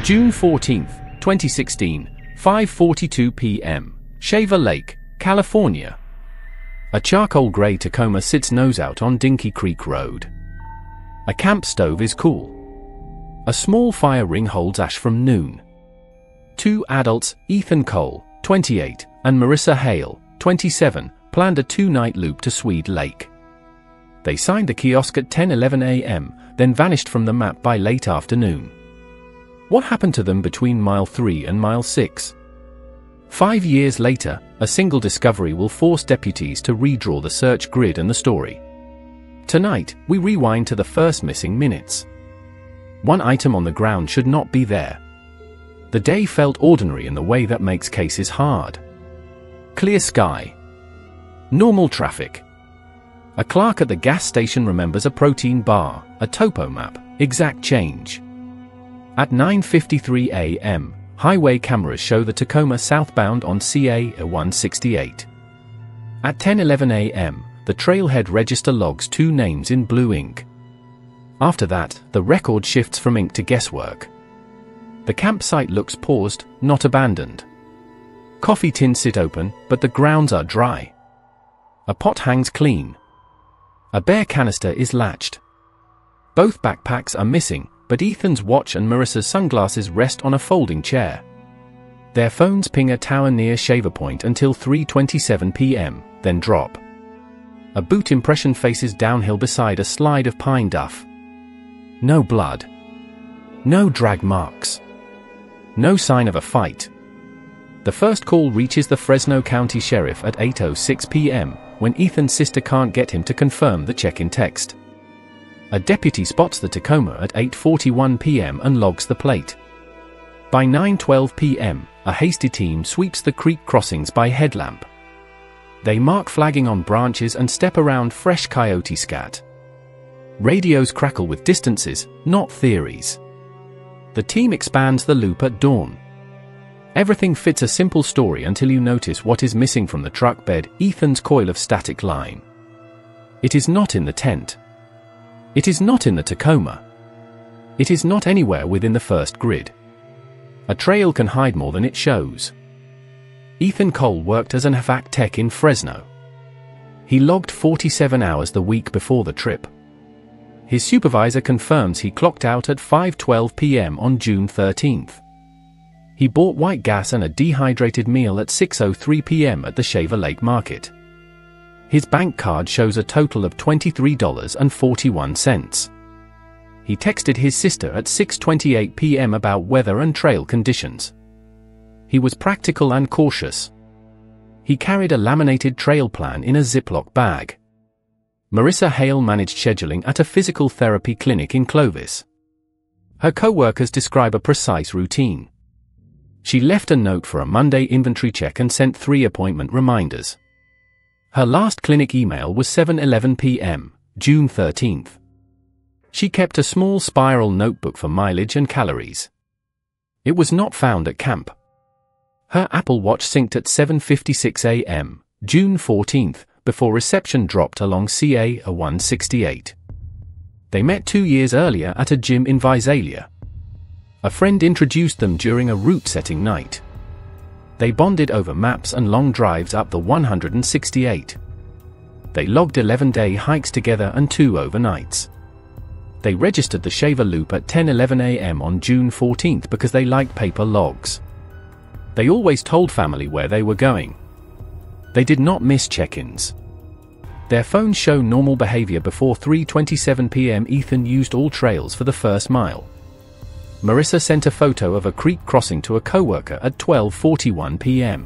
June 14, 2016, 5:42 p.m., Shaver Lake, California. A charcoal gray Tacoma sits nose out on Dinky Creek Road. A camp stove is cool. A small fire ring holds ash from noon. Two adults, Ethan Cole, 28, and Marissa Hale, 27, planned a 2-night loop to Swede Lake. They signed the kiosk at 10:11 a.m., then vanished from the map by late afternoon. What happened to them between mile 3 and mile 6? 5 years later, a single discovery will force deputies to redraw the search grid and the story. Tonight, we rewind to the first missing minutes. One item on the ground should not be there. The day felt ordinary in the way that makes cases hard. Clear sky. Normal traffic. A clerk at the gas station remembers a protein bar, a topo map, exact change. At 9:53 a.m., highway cameras show the Tacoma southbound on CA 168. At 10:11 a.m., the trailhead register logs 2 names in blue ink. After that, the record shifts from ink to guesswork. The campsite looks paused, not abandoned. Coffee tins sit open, but the grounds are dry. A pot hangs clean. A bare canister is latched. Both backpacks are missing, but Ethan's watch and Marissa's sunglasses rest on a folding chair. Their phones ping a tower near Shaver Point until 3:27 p.m., then drop. A boot impression faces downhill beside a slide of pine duff. No blood. No drag marks. No sign of a fight. The first call reaches the Fresno County Sheriff at 8:06 p.m., when Ethan's sister can't get him to confirm the check-in text. A deputy spots the Tacoma at 8:41 p.m. and logs the plate. By 9:12 p.m., a hasty team sweeps the creek crossings by headlamp. They mark flagging on branches and step around fresh coyote scat. Radios crackle with distances, not theories. The team expands the loop at dawn. Everything fits a simple story until you notice what is missing from the truck bed: Ethan's coil of static line. It is not in the tent. It is not in the Tacoma. It is not anywhere within the first grid. A trail can hide more than it shows. Ethan Cole worked as an HVAC tech in Fresno. He logged 47 hours the week before the trip. His supervisor confirms he clocked out at 5:12 p.m. on June 13th. He bought white gas and a dehydrated meal at 6:03 p.m. at the Shaver Lake Market. His bank card shows a total of $23.41. He texted his sister at 6:28 p.m. about weather and trail conditions. He was practical and cautious. He carried a laminated trail plan in a Ziploc bag. Marissa Hale managed scheduling at a physical therapy clinic in Clovis. Her co-workers describe a precise routine. She left a note for a Monday inventory check and sent 3 appointment reminders. Her last clinic email was 7:11 p.m., June 13th. She kept a small spiral notebook for mileage and calories. It was not found at camp. Her Apple Watch synced at 7:56 a.m., June 14th, before reception dropped along CA 168. They met 2 years earlier at a gym in Visalia. A friend introduced them during a route-setting night. They bonded over maps and long drives up the 168. They logged 11-day hikes together and 2 overnights. They registered the Shaver Loop at 10:11 a.m. on June 14th because they liked paper logs. They always told family where they were going. They did not miss check-ins. Their phones show normal behavior before 3:27 p.m. Ethan used all trails for the first mile. Marissa sent a photo of a creek crossing to a coworker at 12:41 p.m.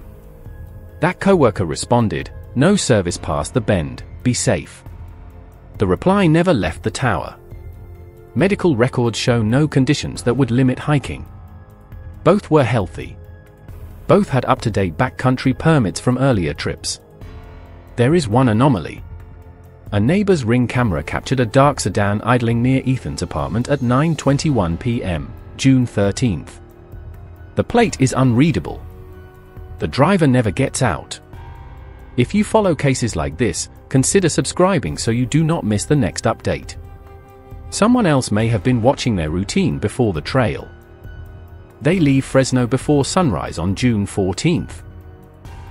That coworker responded, "No service past the bend, be safe." The reply never left the tower. Medical records show no conditions that would limit hiking. Both were healthy. Both had up-to-date backcountry permits from earlier trips. There is one anomaly. A neighbor's Ring camera captured a dark sedan idling near Ethan's apartment at 9:21 p.m., June 13th. The plate is unreadable. The driver never gets out. If you follow cases like this, consider subscribing so you do not miss the next update. Someone else may have been watching their routine before the trail. They leave Fresno before sunrise on June 14th.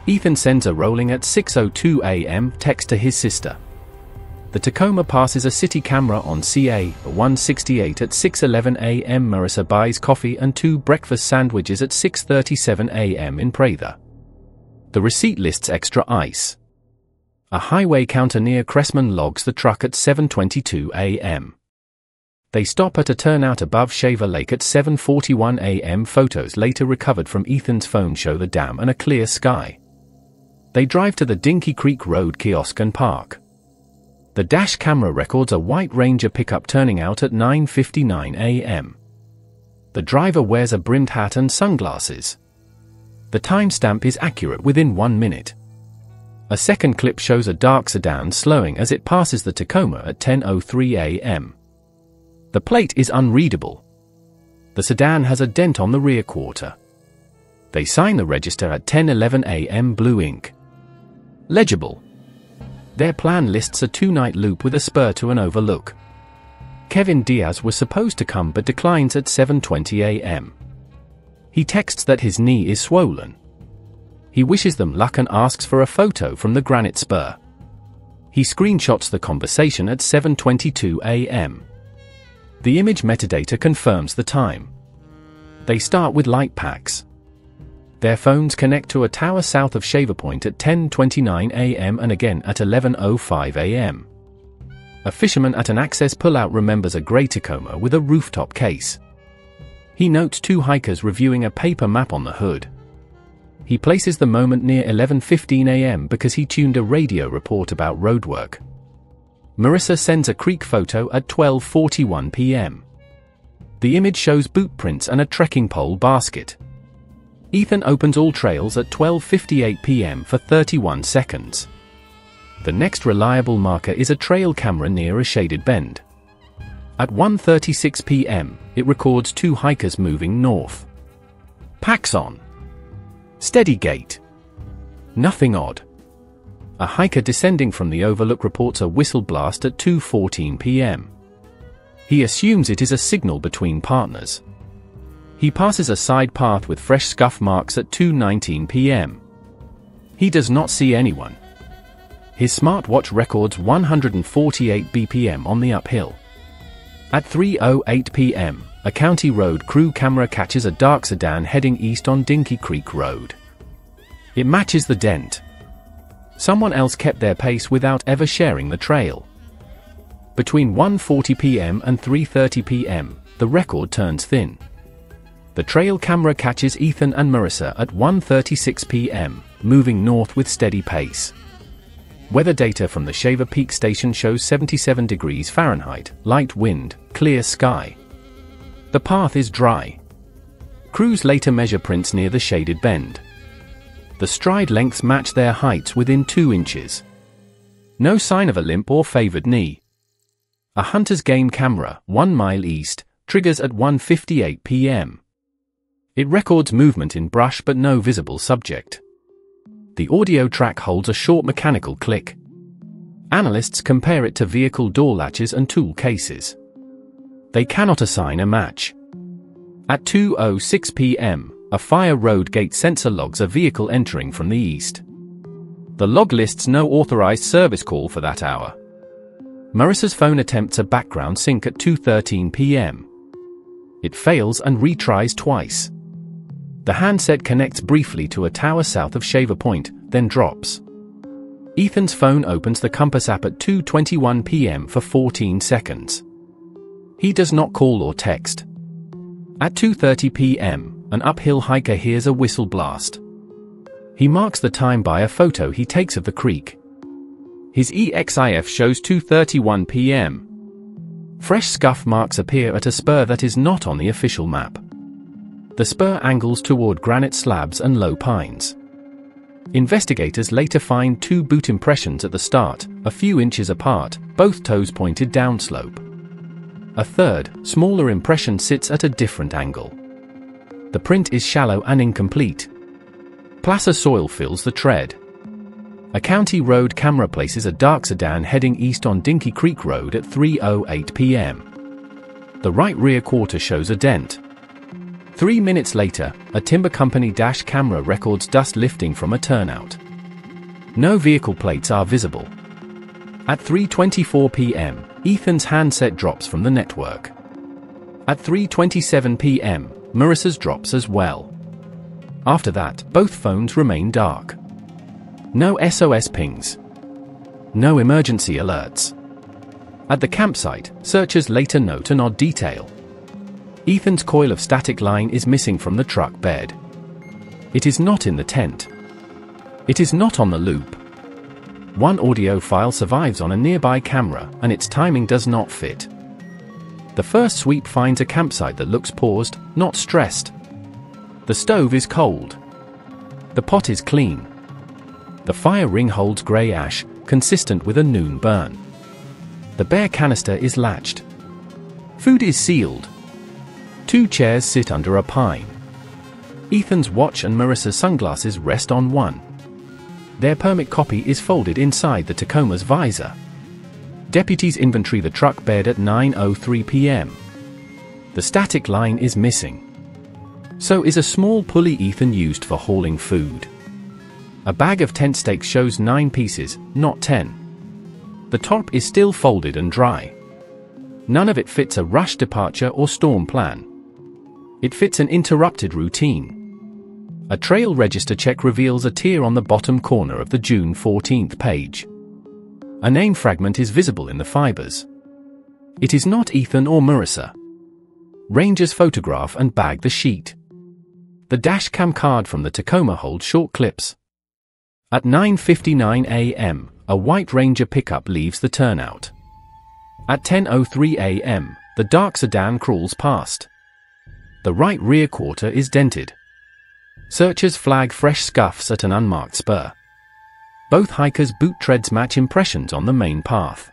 Ethan sends a rolling at 6:02 a.m. text to his sister. The Tacoma passes a city camera on CA 168 at 6:11 a.m. Marissa buys coffee and 2 breakfast sandwiches at 6:37 a.m. in Prather. The receipt lists extra ice. A highway counter near Cressman logs the truck at 7:22 a.m. They stop at a turnout above Shaver Lake at 7:41 a.m. Photos later recovered from Ethan's phone show the dam and a clear sky. They drive to the Dinky Creek Road kiosk and park. The dash camera records a white Ranger pickup turning out at 9:59 a.m. The driver wears a brimmed hat and sunglasses. The timestamp is accurate within 1 minute. A second clip shows a dark sedan slowing as it passes the Tacoma at 10:03 a.m. The plate is unreadable. The sedan has a dent on the rear quarter. They sign the register at 10:11 a.m. blue ink. Legible. Their plan lists a 2-night loop with a spur to an overlook. Kevin Diaz was supposed to come but declines at 7:20 a.m. He texts that his knee is swollen. He wishes them luck and asks for a photo from the granite spur. He screenshots the conversation at 7:22 a.m. The image metadata confirms the time. They start with light packs. Their phones connect to a tower south of Shaver Point at 10:29 a.m. and again at 11:05 a.m. A fisherman at an access pullout remembers a gray Tacoma with a rooftop case. He notes 2 hikers reviewing a paper map on the hood. He places the moment near 11:15 a.m. because he tuned a radio report about roadwork. Marissa sends a creek photo at 12:41 p.m. The image shows boot prints and a trekking pole basket. Ethan opens all trails at 12:58 p.m. for 31 seconds. The next reliable marker is a trail camera near a shaded bend. At 1:36 p.m., it records 2 hikers moving north. Packs on. Steady gait. Nothing odd. A hiker descending from the overlook reports a whistle blast at 2:14 p.m. He assumes it is a signal between partners. He passes a side path with fresh scuff marks at 2:19 p.m. He does not see anyone. His smartwatch records 148 BPM on the uphill. At 3:08 p.m., a county road crew camera catches a dark sedan heading east on Dinky Creek Road. It matches the dent. Someone else kept their pace without ever sharing the trail. Between 1:40 p.m. and 3:30 p.m., the record turns thin. The trail camera catches Ethan and Marissa at 1:36 p.m., moving north with steady pace. Weather data from the Shaver Peak station shows 77 degrees Fahrenheit, light wind, clear sky. The path is dry. Crews later measure prints near the shaded bend. The stride lengths match their heights within 2 inches. No sign of a limp or favored knee. A hunter's game camera, 1 mile east, triggers at 1:58 p.m. It records movement in brush but no visible subject. The audio track holds a short mechanical click. Analysts compare it to vehicle door latches and tool cases. They cannot assign a match. At 2:06 p.m., a fire road gate sensor logs a vehicle entering from the east. The log lists no authorized service call for that hour. Marissa's phone attempts a background sync at 2:13 p.m. It fails and retries twice. The handset connects briefly to a tower south of Shaver Point, then drops. Ethan's phone opens the Compass app at 2:21 p.m. for 14 seconds. He does not call or text. At 2:30 p.m., an uphill hiker hears a whistle blast. He marks the time by a photo he takes of the creek. His EXIF shows 2:31 p.m. Fresh scuff marks appear at a spur that is not on the official map. The spur angles toward granite slabs and low pines. Investigators later find 2 boot impressions at the start, a few inches apart, both toes pointed downslope. A third, smaller impression sits at a different angle. The print is shallow and incomplete. Placer soil fills the tread. A county road camera places a dark sedan heading east on Dinky Creek Road at 3:08 p.m. The right rear quarter shows a dent. 3 minutes later, a timber company dash camera records dust lifting from a turnout. No vehicle plates are visible. At 3:24 p.m., Ethan's handset drops from the network. At 3:27 p.m., Marissa's drops as well. After that, both phones remain dark. No SOS pings. No emergency alerts. At the campsite, searchers later note an odd detail. Ethan's coil of static line is missing from the truck bed. It is not in the tent. It is not on the loop. One audio file survives on a nearby camera, and its timing does not fit. The first sweep finds a campsite that looks paused, not stressed. The stove is cold. The pot is clean. The fire ring holds grey ash, consistent with a noon burn. The bear canister is latched. Food is sealed. 2 chairs sit under a pine. Ethan's watch and Marissa's sunglasses rest on one. Their permit copy is folded inside the Tacoma's visor. Deputies inventory the truck bed at 9:03 p.m. The static line is missing. So is a small pulley Ethan used for hauling food. A bag of tent stakes shows 9 pieces, not 10. The top is still folded and dry. None of it fits a rush departure or storm plan. It fits an interrupted routine. A trail register check reveals a tear on the bottom corner of the June 14th page. A name fragment is visible in the fibers. It is not Ethan or Marissa. Rangers photograph and bag the sheet. The dashcam card from the Tacoma holds short clips. At 9:59 a.m., a white Ranger pickup leaves the turnout. At 10:03 a.m., the dark sedan crawls past. The right rear quarter is dented. Searchers flag fresh scuffs at an unmarked spur. Both hikers' boot treads match impressions on the main path.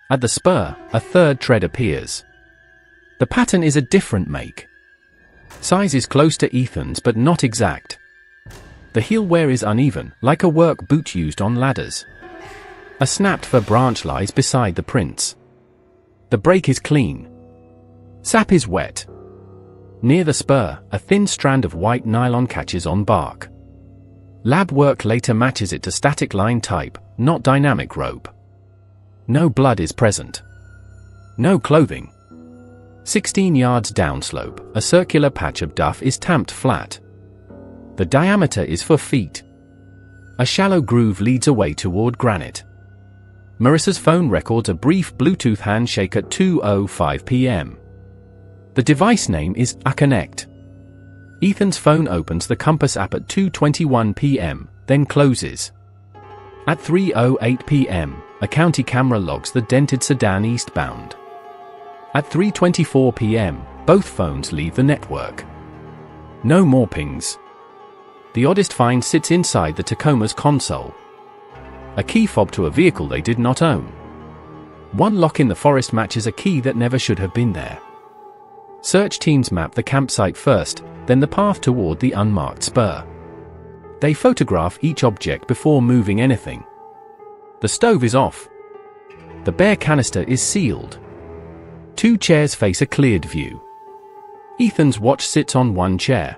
At the spur, a third tread appears. The pattern is a different make. Size is close to Ethan's but not exact. The heel wear is uneven, like a work boot used on ladders. A snapped fir branch lies beside the prints. The brake is clean. Sap is wet. Near the spur, a thin strand of white nylon catches on bark. Lab work later matches it to static line type, not dynamic rope. No blood is present. No clothing. 16 yards downslope, a circular patch of duff is tamped flat. The diameter is 4 feet. A shallow groove leads away toward granite. Marissa's phone records a brief Bluetooth handshake at 2:05 p.m. The device name is Uconnect. Ethan's phone opens the Compass app at 2:21 p.m., then closes. At 3:08 p.m., a county camera logs the dented sedan eastbound. At 3:24 p.m., both phones leave the network. No more pings. The oddest find sits inside the Tacoma's console. A key fob to a vehicle they did not own. One lock in the forest matches a key that never should have been there. Search teams map the campsite first, then the path toward the unmarked spur. They photograph each object before moving anything. The stove is off. The bear canister is sealed. 2 chairs face a cleared view. Ethan's watch sits on one chair.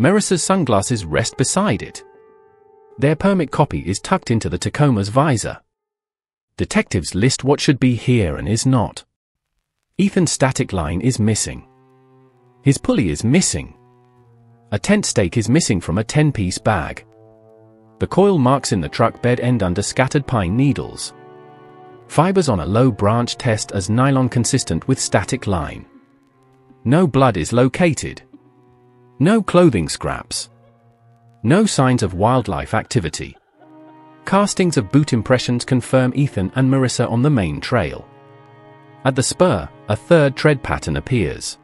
Marissa's sunglasses rest beside it. Their permit copy is tucked into the Tacoma's visor. Detectives list what should be here and is not. Ethan's static line is missing. His pulley is missing. A tent stake is missing from a 10-piece bag. The coil marks in the truck bed end under scattered pine needles. Fibers on a low branch test as nylon consistent with static line. No blood is located. No clothing scraps. No signs of wildlife activity. Castings of boot impressions confirm Ethan and Marissa on the main trail. At the spur, a third tread pattern appears.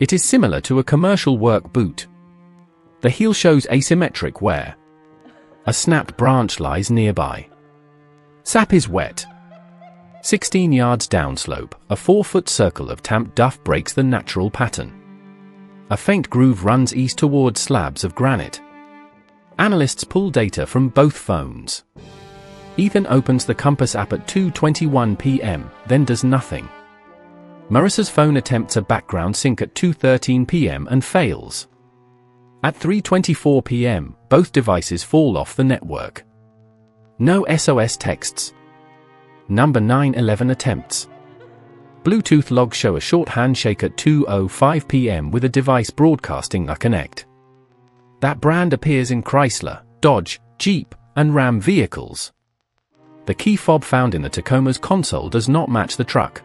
It is similar to a commercial work boot. The heel shows asymmetric wear. A snapped branch lies nearby. Sap is wet. 16 yards downslope, a 4-foot circle of tamped duff breaks the natural pattern. A faint groove runs east toward slabs of granite. Analysts pull data from both phones. Ethan opens the Compass app at 2:21 p.m., then does nothing. Marissa's phone attempts a background sync at 2:13 p.m. and fails. At 3:24 p.m., both devices fall off the network. No SOS texts. Number 911 attempts. Bluetooth logs show a short handshake at 2:05 p.m. with a device broadcasting Uconnect. That brand appears in Chrysler, Dodge, Jeep, and Ram vehicles. The key fob found in the Tacoma's console does not match the truck.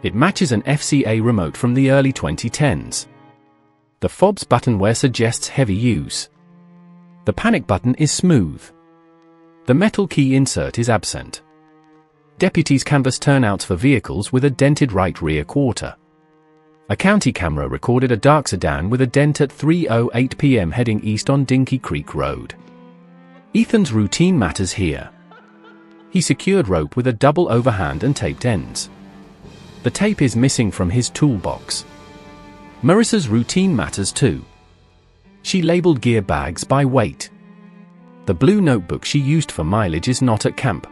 It matches an FCA remote from the early 2010s. The fob's buttonware suggests heavy use. The panic button is smooth. The metal key insert is absent. Deputies canvass turnouts for vehicles with a dented right rear quarter. A county camera recorded a dark sedan with a dent at 3:08 p.m. heading east on Dinky Creek Road. Ethan's routine matters here. He secured rope with a double overhand and taped ends. The tape is missing from his toolbox. Marissa's routine matters too. She labeled gear bags by weight. The blue notebook she used for mileage is not at camp.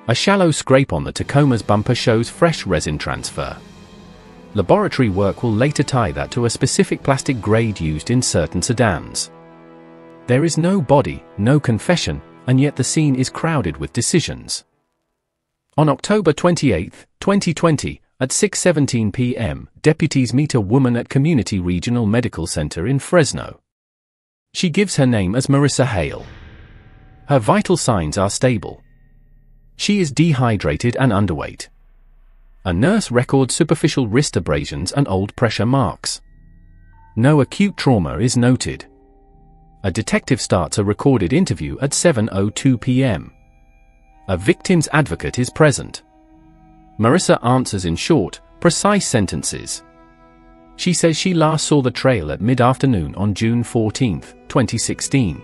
A shallow scrape on the Tacoma's bumper shows fresh resin transfer. Laboratory work will later tie that to a specific plastic grade used in certain sedans. There is no body, no confession, and yet the scene is crowded with decisions. On October 28, 2020, at 6:17 p.m., deputies meet a woman at Community Regional Medical Center in Fresno. She gives her name as Marissa Hale. Her vital signs are stable. She is dehydrated and underweight. A nurse records superficial wrist abrasions and old pressure marks. No acute trauma is noted. A detective starts a recorded interview at 7:02 p.m. A victim's advocate is present. Marissa answers in short, precise sentences. She says she last saw the trail at mid-afternoon on June 14, 2016.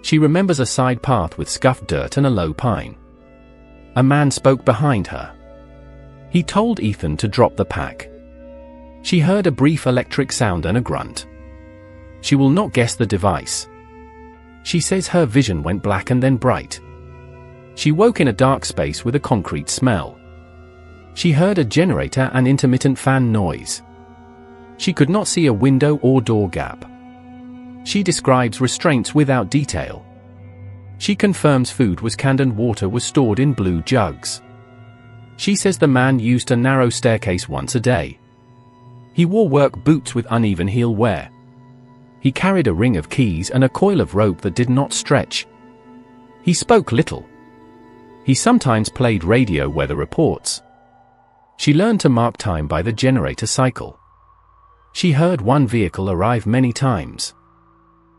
She remembers a side path with scuffed dirt and a low pine. A man spoke behind her. He told Ethan to drop the pack. She heard a brief electric sound and a grunt. She will not guess the device. She says her vision went black and then bright. She woke in a dark space with a concrete smell. She heard a generator and intermittent fan noise. She could not see a window or door gap. She describes restraints without detail. She confirms food was canned and water was stored in blue jugs. She says the man used a narrow staircase once a day. He wore work boots with uneven heel wear. He carried a ring of keys and a coil of rope that did not stretch. He spoke little. He sometimes played radio weather reports. She learned to mark time by the generator cycle. She heard one vehicle arrive many times.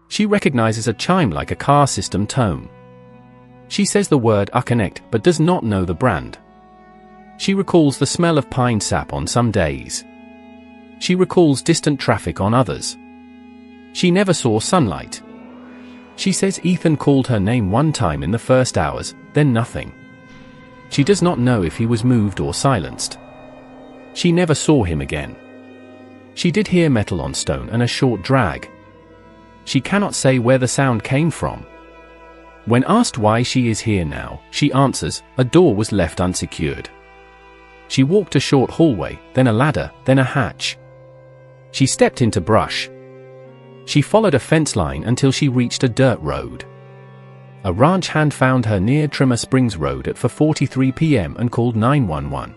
She recognizes a chime like a car system tone. She says the word Uconnect but does not know the brand. She recalls the smell of pine sap on some days. She recalls distant traffic on others. She never saw sunlight. She says Ethan called her name one time in the first hours, then nothing. She does not know if he was moved or silenced. She never saw him again. She did hear metal on stone and a short drag. She cannot say where the sound came from. When asked why she is here now, she answers, a door was left unsecured. She walked a short hallway, then a ladder, then a hatch. She stepped into brush. She followed a fence line until she reached a dirt road. A ranch hand found her near Trimmer Springs Road at 4:43 p.m. and called 911.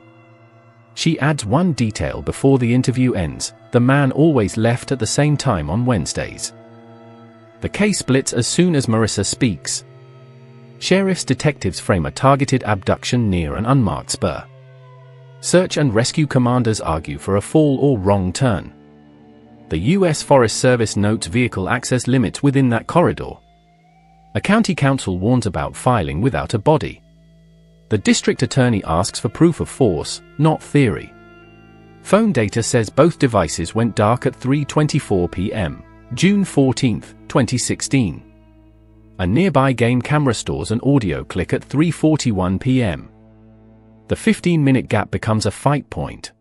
She adds one detail before the interview ends: the man always left at the same time on Wednesdays. The case splits as soon as Marissa speaks. Sheriff's detectives frame a targeted abduction near an unmarked spur. Search and rescue commanders argue for a fall or wrong turn. The U.S. Forest Service notes vehicle access limits within that corridor. A county council warns about filing without a body. The district attorney asks for proof of force, not theory. Phone data says both devices went dark at 3:24 p.m. June 14, 2016. A nearby game camera stores an audio click at 3:41 p.m. The 15-minute gap becomes a fight point.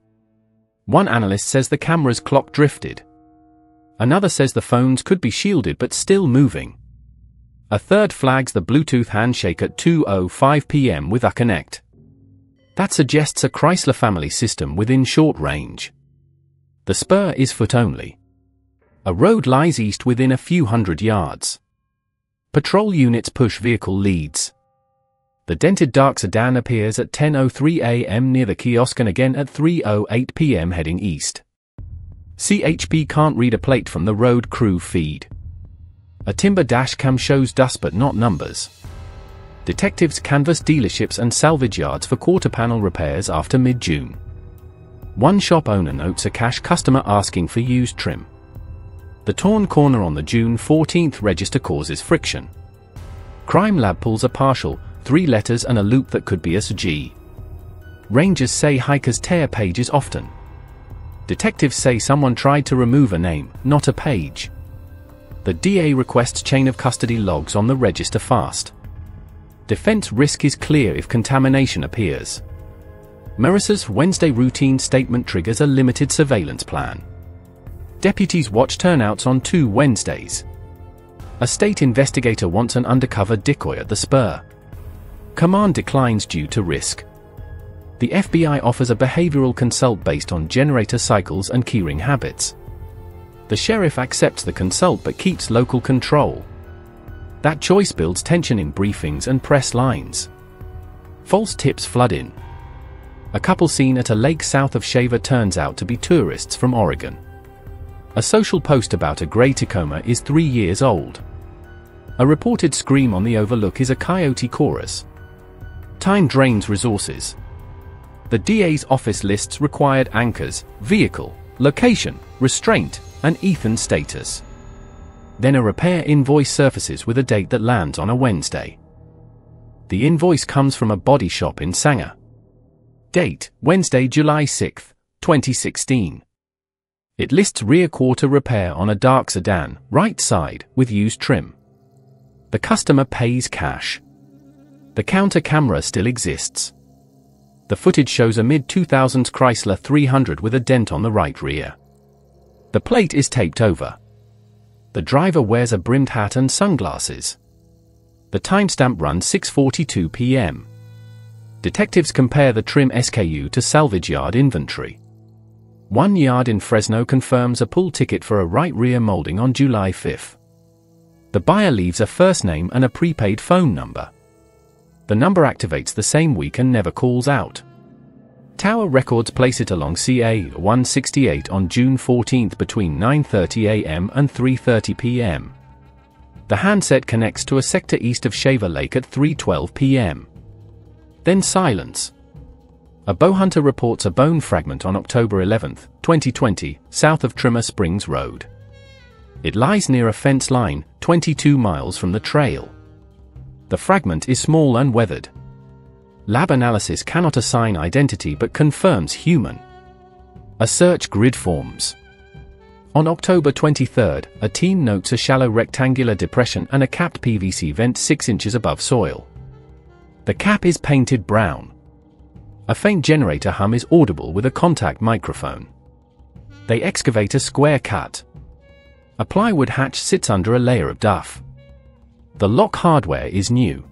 One analyst says the camera's clock drifted. Another says the phones could be shielded but still moving. A third flags the Bluetooth handshake at 2:05 p.m. with Uconnect. That suggests a Chrysler family system within short range. The spur is foot only. A road lies east within a few hundred yards. Patrol units push vehicle leads. The dented dark sedan appears at 10:03 a.m. near the kiosk and again at 3:08 p.m. heading east. CHP can't read a plate from the road crew feed. A timber dash cam shows dust but not numbers. Detectives canvass dealerships and salvage yards for quarter panel repairs after mid-June. One shop owner notes a cash customer asking for used trim. The torn corner on the June 14th register causes friction. Crime lab pulls a partial, 3 letters and a loop that could be a SG. Rangers say hikers tear pages often. Detectives say someone tried to remove a name, not a page. The DA requests chain of custody logs on the register fast. Defense risk is clear if contamination appears. Marissa's Wednesday routine statement triggers a limited surveillance plan. Deputies watch turnouts on 2 Wednesdays. A state investigator wants an undercover decoy at the spur. Command declines due to risk. The FBI offers a behavioral consult based on generator cycles and keyring habits. The sheriff accepts the consult but keeps local control. That choice builds tension in briefings and press lines. False tips flood in. A couple seen at a lake south of Shaver turns out to be tourists from Oregon. A social post about a gray Tacoma is 3 years old. A reported scream on the overlook is a coyote chorus. Time drains resources. The DA's office lists required anchors, vehicle, location, restraint, and Ethan status. Then a repair invoice surfaces with a date that lands on a Wednesday. The invoice comes from a body shop in Sanger. Date, Wednesday, July 6, 2016. It lists rear quarter repair on a dark sedan, right side, with used trim. The customer pays cash. The counter camera still exists. The footage shows a mid-2000s Chrysler 300 with a dent on the right rear. The plate is taped over. The driver wears a brimmed hat and sunglasses. The timestamp runs 6:42 p.m. Detectives compare the trim SKU to salvage yard inventory. One yard in Fresno confirms a pull ticket for a right rear molding on July 5. The buyer leaves a first name and a prepaid phone number. The number activates the same week and never calls out. Tower Records place it along CA 168 on June 14 between 9:30 a.m. and 3:30 p.m. The handset connects to a sector east of Shaver Lake at 3:12 p.m. Then silence. A bowhunter reports a bone fragment on October 11, 2020, south of Trimmer Springs Road. It lies near a fence line, 22 miles from the trail. The fragment is small and weathered. Lab analysis cannot assign identity but confirms human. A search grid forms. On October 23, a team notes a shallow rectangular depression and a capped PVC vent 6 inches above soil. The cap is painted brown. A faint generator hum is audible with a contact microphone. They excavate a square cut. A plywood hatch sits under a layer of duff. The lock hardware is new.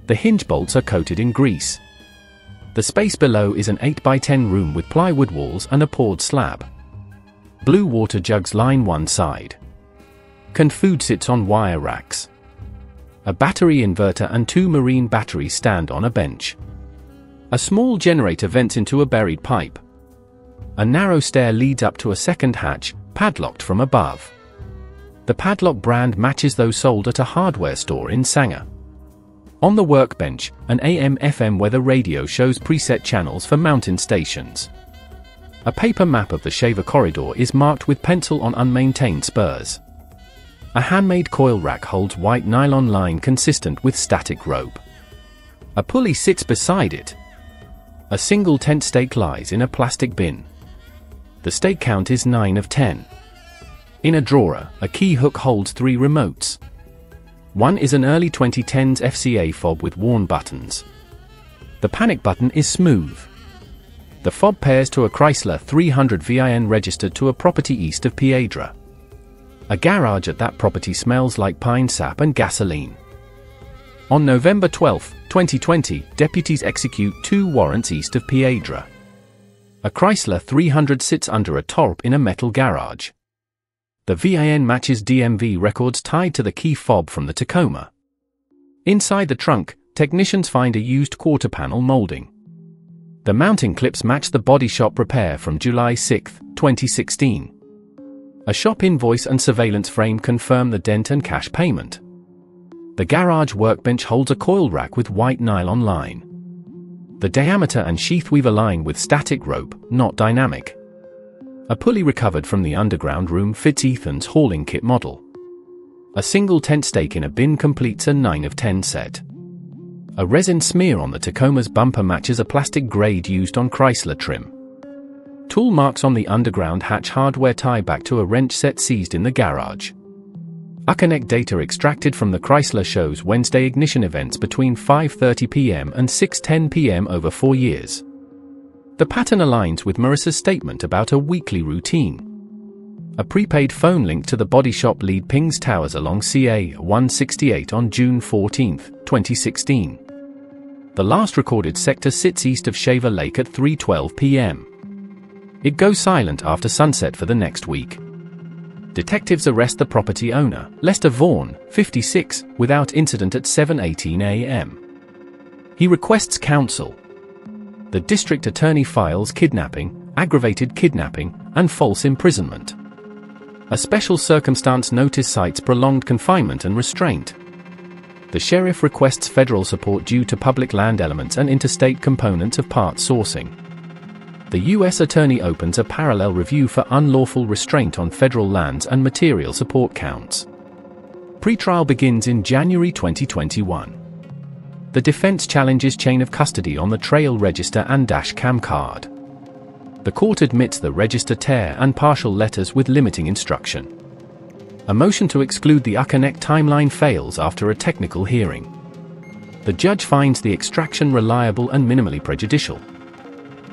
The hinge bolts are coated in grease. The space below is an 8x10 room with plywood walls and a poured slab. Blue water jugs line one side. Canned food sits on wire racks. A battery inverter and 2 marine batteries stand on a bench. A small generator vents into a buried pipe. A narrow stair leads up to a second hatch, padlocked from above. The padlock brand matches those sold at a hardware store in Sanger. On the workbench, an AM/FM weather radio shows preset channels for mountain stations. A paper map of the Shaver corridor is marked with pencil on unmaintained spurs. A handmade coil rack holds white nylon line consistent with static rope. A pulley sits beside it. A single tent stake lies in a plastic bin. The stake count is 9 of 10. In a drawer, a key hook holds 3 remotes. One is an early 2010s FCA fob with worn buttons. The panic button is smooth. The fob pairs to a Chrysler 300 VIN registered to a property east of Piedra. A garage at that property smells like pine sap and gasoline. On November 12, 2020, deputies execute 2 warrants east of Piedra. A Chrysler 300 sits under a tarp in a metal garage. The VIN matches DMV records tied to the key fob from the Tacoma. Inside the trunk, technicians find a used quarter panel molding. The mounting clips match the body shop repair from July 6, 2016. A shop invoice and surveillance frame confirm the dent and cash payment. The garage workbench holds a coil rack with white nylon line. The diameter and sheath weave align with static rope, not dynamic. A pulley recovered from the underground room fits Ethan's hauling kit model. A single tent stake in a bin completes a 9 of 10 set. A resin smear on the Tacoma's bumper matches a plastic grade used on Chrysler trim. Tool marks on the underground hatch hardware tie back to a wrench set seized in the garage. Uconnect data extracted from the Chrysler shows Wednesday ignition events between 5:30 p.m. and 6:10 p.m. over 4 years. The pattern aligns with Marissa's statement about a weekly routine. A prepaid phone link to the body shop lead pings towers along CA 168 on June 14, 2016. The last recorded sector sits east of Shaver Lake at 3:12 p.m. It goes silent after sunset for the next week. Detectives arrest the property owner, Lester Vaughan, 56, without incident at 7:18 a.m. He requests counsel. The district attorney files kidnapping, aggravated kidnapping, and false imprisonment. A special circumstance notice cites prolonged confinement and restraint. The sheriff requests federal support due to public land elements and interstate components of part sourcing. The U.S. Attorney opens a parallel review for unlawful restraint on federal lands and material support counts. Pretrial begins in January 2021. The defense challenges chain of custody on the trail register and dash cam card. The court admits the register tear and partial letters with limiting instruction. A motion to exclude the Uconnect timeline fails after a technical hearing. The judge finds the extraction reliable and minimally prejudicial.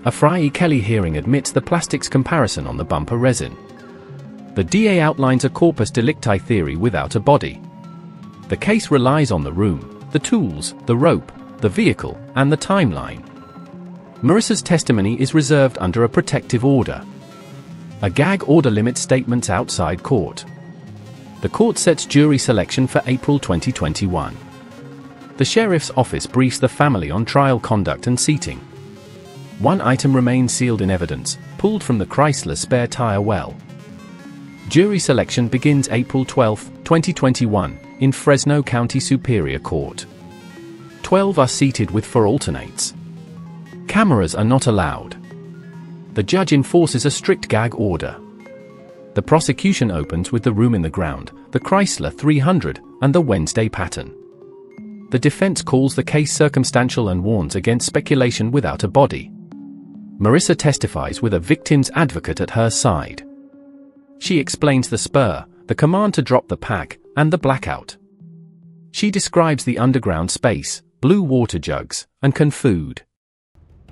A Fry E. Kelly hearing admits the plastics comparison on the bumper resin. The DA outlines a corpus delicti theory without a body. The case relies on the room, the tools, the rope, the vehicle, and the timeline. Marissa's testimony is reserved under a protective order. A gag order limits statements outside court. The court sets jury selection for April 2021. The sheriff's office briefs the family on trial conduct and seating. One item remains sealed in evidence, pulled from the Chrysler spare tire well. Jury selection begins April 12, 2021, in Fresno County Superior Court. 12 are seated with 4 alternates. Cameras are not allowed. The judge enforces a strict gag order. The prosecution opens with the room in the ground, the Chrysler 300, and the Wednesday pattern. The defense calls the case circumstantial and warns against speculation without a body. Marissa testifies with a victim's advocate at her side. She explains the spur, the command to drop the pack, and the blackout. She describes the underground space, blue water jugs, and canned food.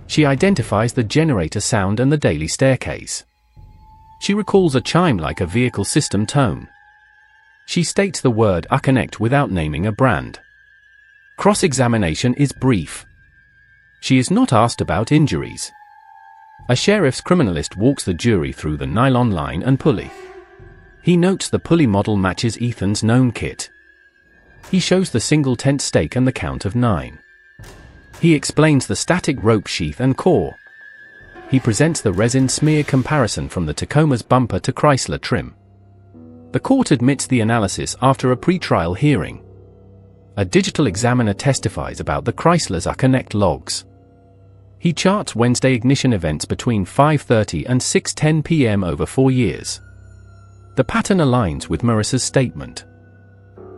She identifies the generator sound and the daily staircase. She recalls a chime like a vehicle system tone. She states the word Uconnect without naming a brand. Cross-examination is brief. She is not asked about injuries. A sheriff's criminalist walks the jury through the nylon line and pulley. He notes the pulley model matches Ethan's known kit. He shows the single tent stake and the count of 9. He explains the static rope sheath and core. He presents the resin smear comparison from the Tacoma's bumper to Chrysler trim. The court admits the analysis after a pretrial hearing. A digital examiner testifies about the Chrysler's Uconnect logs. He charts Wednesday ignition events between 5:30 and 6:10 p.m. over 4 years. The pattern aligns with Marissa's statement.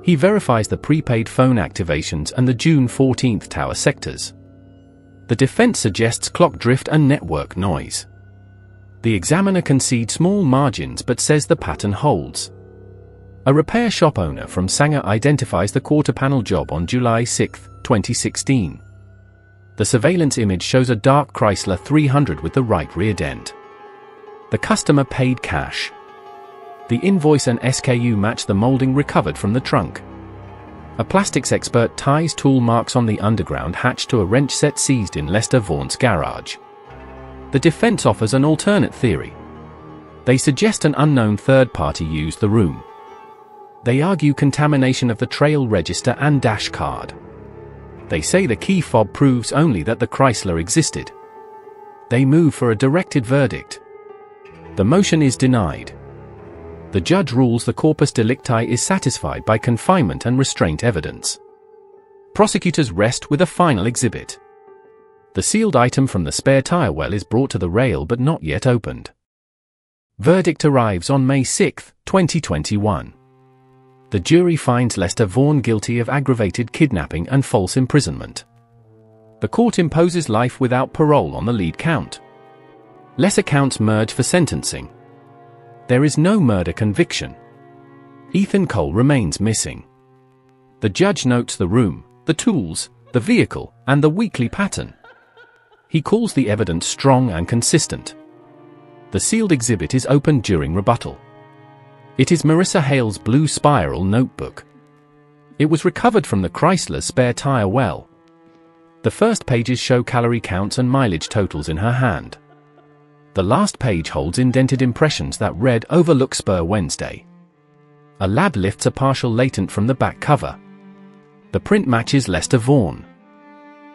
He verifies the prepaid phone activations and the June 14 tower sectors. The defense suggests clock drift and network noise. The examiner concedes small margins but says the pattern holds. A repair shop owner from Sanger identifies the quarter panel job on July 6, 2016. The surveillance image shows a dark Chrysler 300 with the right rear dent. The customer paid cash. The invoice and SKU match the molding recovered from the trunk. A plastics expert ties tool marks on the underground hatch to a wrench set seized in Lester Vaughan's garage. The defense offers an alternate theory. They suggest an unknown third party used the room. They argue contamination of the trail register and dash card. They say the key fob proves only that the Chrysler existed. They move for a directed verdict. The motion is denied. The judge rules the corpus delicti is satisfied by confinement and restraint evidence. Prosecutors rest with a final exhibit. The sealed item from the spare tire well is brought to the rail but not yet opened. Verdict arrives on May 6, 2021. The jury finds Lester Vaughan guilty of aggravated kidnapping and false imprisonment. The court imposes life without parole on the lead count. Lesser counts merge for sentencing. There is no murder conviction. Ethan Cole remains missing. The judge notes the room, the tools, the vehicle, and the weekly pattern. He calls the evidence strong and consistent. The sealed exhibit is opened during rebuttal. It is Marissa Hale's blue spiral notebook. It was recovered from the Chrysler's spare tire well. The first pages show calorie counts and mileage totals in her hand. The last page holds indented impressions that read "Overlook Spur Wednesday." A lab lifts a partial latent from the back cover. The print matches Lester Vaughan.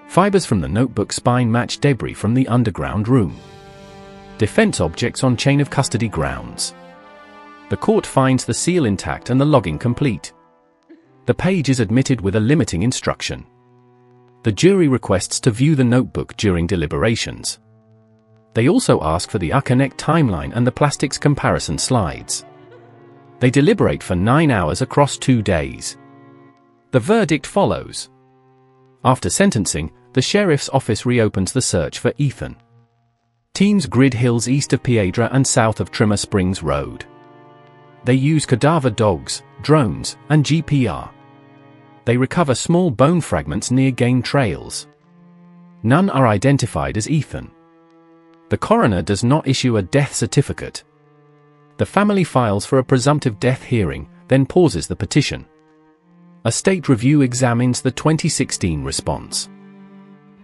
Fibers from the notebook spine match debris from the underground room. Defense objects on chain of custody grounds. The court finds the seal intact and the logging complete. The page is admitted with a limiting instruction. The jury requests to view the notebook during deliberations. They also ask for the Uconnect timeline and the plastics comparison slides. They deliberate for 9 hours across 2 days. The verdict follows. After sentencing, the sheriff's office reopens the search for Ethan. Teams grid hills east of Piedra and south of Trimmer Springs Road. They use cadaver dogs, drones, and GPR. They recover small bone fragments near game trails. None are identified as Ethan. The coroner does not issue a death certificate. The family files for a presumptive death hearing, then pauses the petition. A state review examines the 2016 response.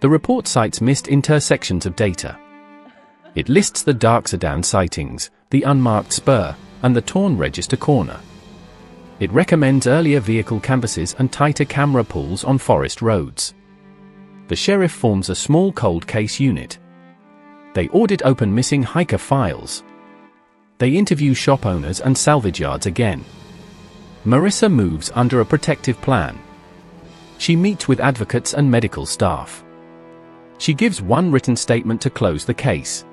The report cites missed intersections of data. It lists the dark sedan sightings, the unmarked spur, and the torn register corner. It recommends earlier vehicle canvases and tighter camera pulls on forest roads. The sheriff forms a small cold case unit. They audit open missing hiker files. They interview shop owners and salvage yards again. Marissa moves under a protective plan. She meets with advocates and medical staff. She gives one written statement to close the case.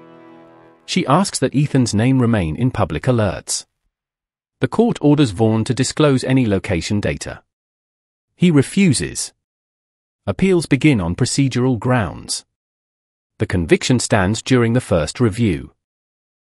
She asks that Ethan's name remain in public alerts. The court orders Vaughan to disclose any location data. He refuses. Appeals begin on procedural grounds. The conviction stands during the first review.